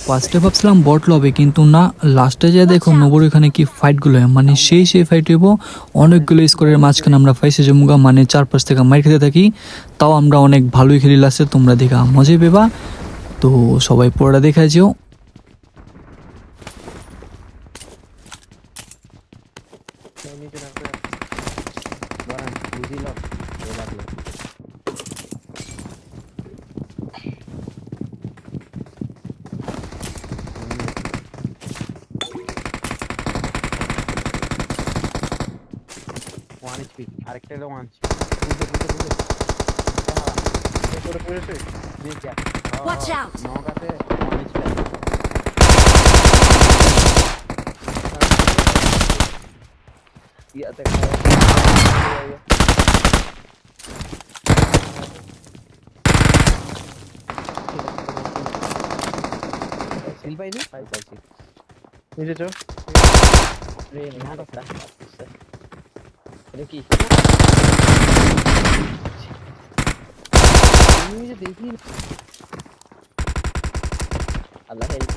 ফার্স্টে ভাবছিলাম বট লবে, কিন্তু না, লাস্টে যা দেখো নবর এখানে কি ফাইটগুলো হয়, মানে সেই ফাইট হইব। অনেকগুলো স্কোরের মাঝখানে আমরা ফাইসে জমুগা, মানে 4-5 থেকে মার খেতে থাকি। তাও আমরা অনেক ভালোই খেলি লাস্টে, তোমরা দেখা মজাই পেবা। তো সবাই পড়া দেখা যেও। নিচে নামতে বরান বুঝিলাম এ লাগলো ওয়ান এইচপি আরেকটা হলো ওয়ান বুঝতে পড়েছে নিচে Watch out! নগাতে ওয়ান এইচপি ইয়াতে সিল পাইনি পাইছি নিচে চো রে না কথা এটা কি আমি যে দেখি আল্লাহ হেল্প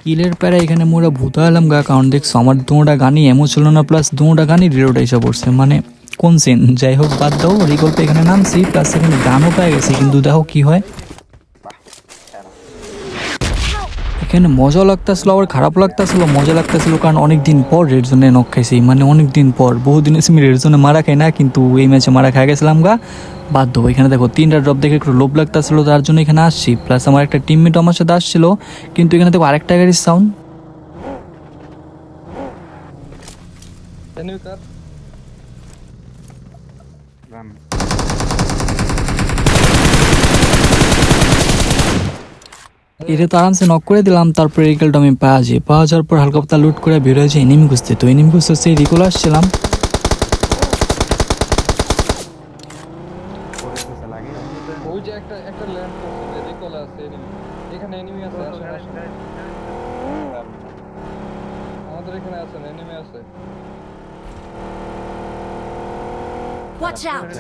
কিলের প্যারা এখানে মোরা ভূতা এলাম গা, কারণ দেখছো আমার দুটা গানই এমন ছিল না, প্লাস দুটা গানই রিলোড এসে পড়ছে, মানে কোন সিন যাই হোক বাদ দাও। রিকল্পে এখানে নামছি, প্লাস এখানে গানও পেয়ে গেছি, কিন্তু দেখো কি হয়। এখানে মজা লাগতেছিল, আবার খারাপ লাগতেছিল। মজা লাগতেছিল কারণ অনেকদিন পর রেড জোনে নক খাইছি, মানে অনেকদিন পর, বহুদিন আমি রেড জোনে মারা খাই না, কিন্তু এই ম্যাচে মারা খাই গেছিলাম গা। বাধ্য। এখানে দেখো 3টা ড্রপ দেখে একটু লোভ লাগতেছিল, তার জন্য এখানে আসছি। প্লাস আমার একটা টিমমেটও আমার সাথে আসছিল, কিন্তু এখানে দেখো আরেকটা গাড়ির সাউন্ড। রান এটা তো আরামসে নক করে দিলাম। তারপরে রিকলটা আমি পাওয়া যাওয়ার পর হালকা পাতলা লুট করে বের হয়েছে এনিমি খুঁজতে। তো এনিমি খুঁজতে সেই রিকল আসছিলাম। পড়েছে লাগে ওই যে একটা ল্যান্ড করছে রিকল আছে এখানে এনিমি আছে আসেন আসেন আমাদের এখানে আছেন এনিমি আছে Watch out!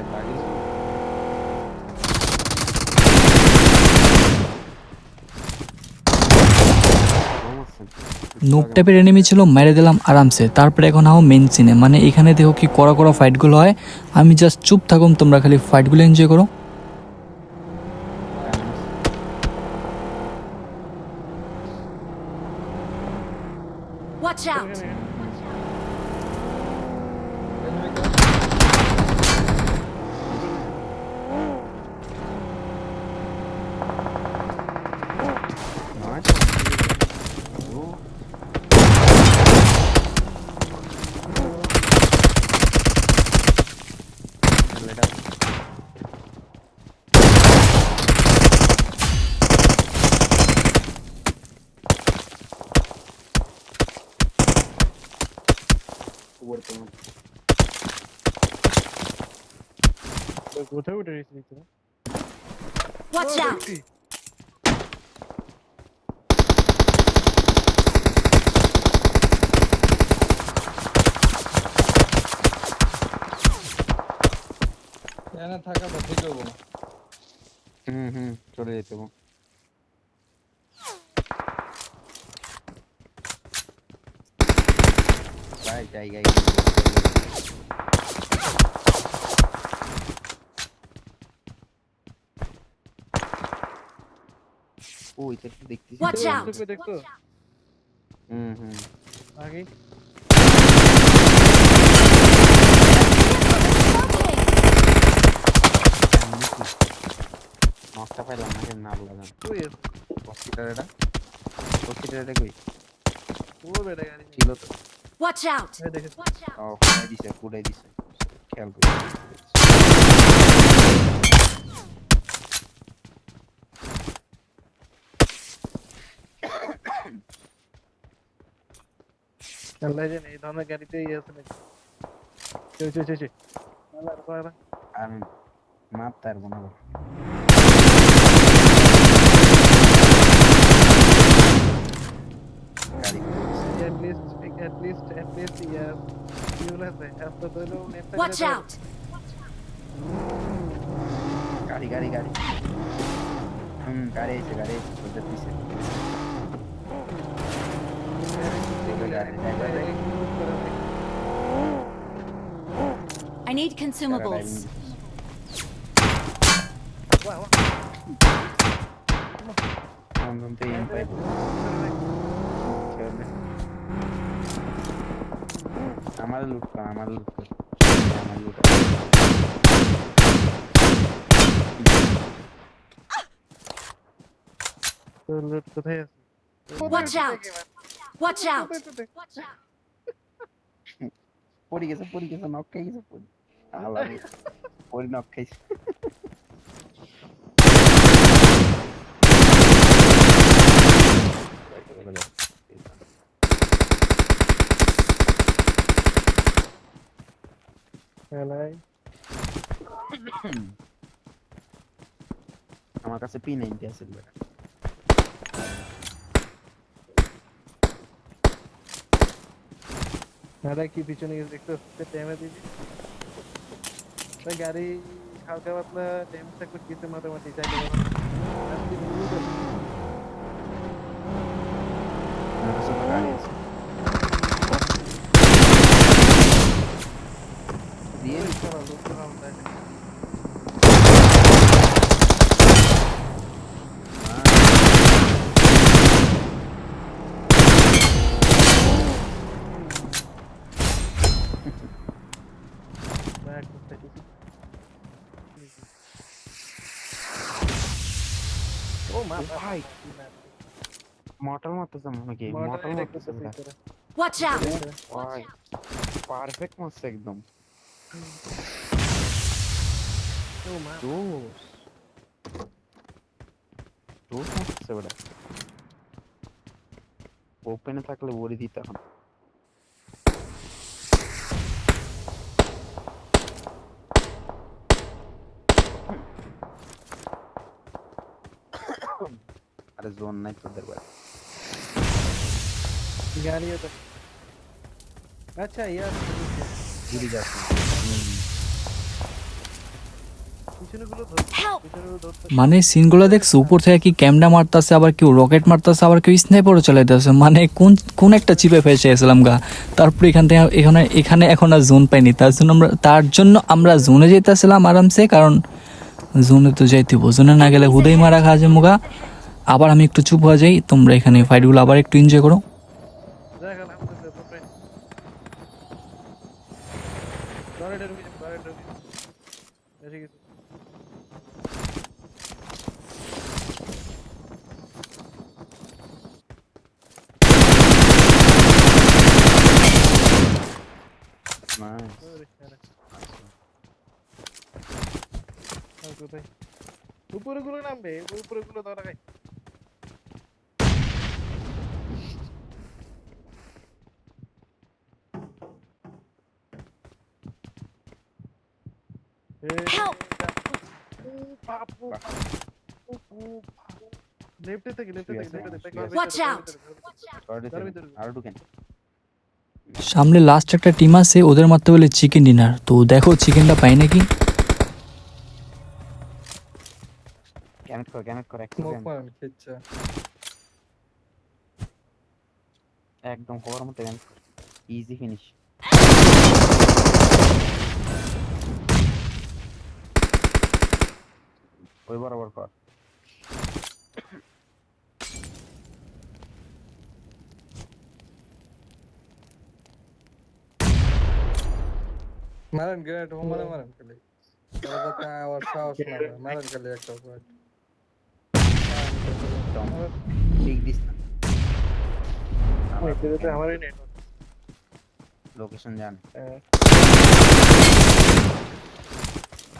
নোক টাইপের এনিমি ছিল, মেরে দিলাম আরামসে। তারপরে এখন আও মেন সিনে, মানে এখানে দেখো কি কড়া কড়া ফাইটগুলো হয়। আমি জাস্ট চুপ থাকুম, তোমরা খালি ফাইটগুলো এনজয় করো। Watch out! কোথায় উঠে গেছিস তোরা Watch out! এখানে থাকাটা ঠিক হবে না চলে যেতে ভাই জায়গায় ও এটা তো দেখতেছি Watch out! দেখতো আগে নকটা পাইলাম না কেন না লাগান ওই হসপিটালটা কই ও বেটা গাড়ি ছিল তো Watch out! Watch out! ও কুড়াই দিছে খেয়াল করি আল্লাহ জানে এই ধরনের গাড়িতেই আছে নাকি আমি মারতে পারবো না বল। গাড়ি Watch out! গাড়ি গাড়ি গাড়ি গাড়ি এসে তোদের পিছে I need consumables. আমার লুট কর আমার লুট কর আমার লুট Watch out! Watch out! পড়ে গেছে নক খেয়ে গেছে পড়ি আল্লাহ পড়ি নক খাইছে আমার কাছে P90 আছে বেটা দাদা কি পিছনে গিয়ে দেখতে টাইমে দিবি গাড়ি হালকা পাতলা ড্যামেজ থাকলে কিছু মোটামুটি চাইতে আমার কাছে তো গাড়ি আছে দিয়ে ভাই মর্টাল মারতেছে মনে কি মর্টাল মারতেছে বেটা Watch out! ভাই পারফেক্ট মারছে একদম দোস দোস মারতেছে বেটা ওপেনে থাকলে বড়ি দিতে এখন আরে জোন নাই তোদের ভাই গাড়ি আছে আচ্ছা ইয়ার গিরি যাচ্ছে পিছনেগুলো Help! ধরতে মানে সিনগুলো দেখছো উপর থেকে কি ক্যামেরা মারতেছে আবার কেউ রকেট মারতেছে আবার কেউ স্নাইপারও চালাইতেছে মানে কোন একটা চিপে ফেসে গেছিলাম গা তারপরে এখান থেকে এখানে এখন আর জোন পাইনি তার জন্য আমরা জোনে যেতেছিলাম আরামসে কারণ জোনে তো যাইতেব জোনে না গেলে হুদেই মারা খাওয়া যায় মুগা আবার আমি একটু চুপ হয়ে যাই তোমরা এখানে ফাইটগুলো আবার একটু এনজয় করো দেখা না আমাদের ফ্রেন্ড ধরে ঢুকে এসে গেছে নাইস কোথায় উপরে গুলো নামবে উপরে গুলো ধরা খাই Help! লেফটে থেকে Watch out! আর ঢুকেন সামনে লাস্ট একটা টিম আছে ওদের মারতে বলে চিকেন ডিনার তো দেখো চিকেনটা পাই নাকি ক্যানেট কর স্মোক মারেন কিচ্ছা একদম হওয়ার মতো ক্যানেট কর ইজি ফিনিশ ওই বরাবর কর মারেন গ্রেট হোম মারেন খালি তাহলে আবার সাহস না মারেন খালি একটা পয়েন্ট বিগ ডিস্টেন্স আমারই নেটওয়ার্ক লোকেশন জান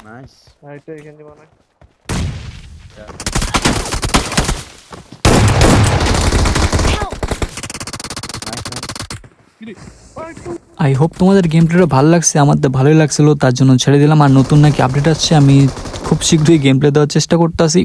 নাইস আরেকটা এখান দিয়ে বানাই Help! নাইস আই হোপ তোমাদের গেম প্লেটা ভালো লাগছে, আমাদের ভালোই লাগছিল, তার জন্য ছেড়ে দিলাম। আর নতুন নাকি আপডেট আসছে, আমি খুব শীঘ্রই গেম প্লে দেওয়ার চেষ্টা করতেছি।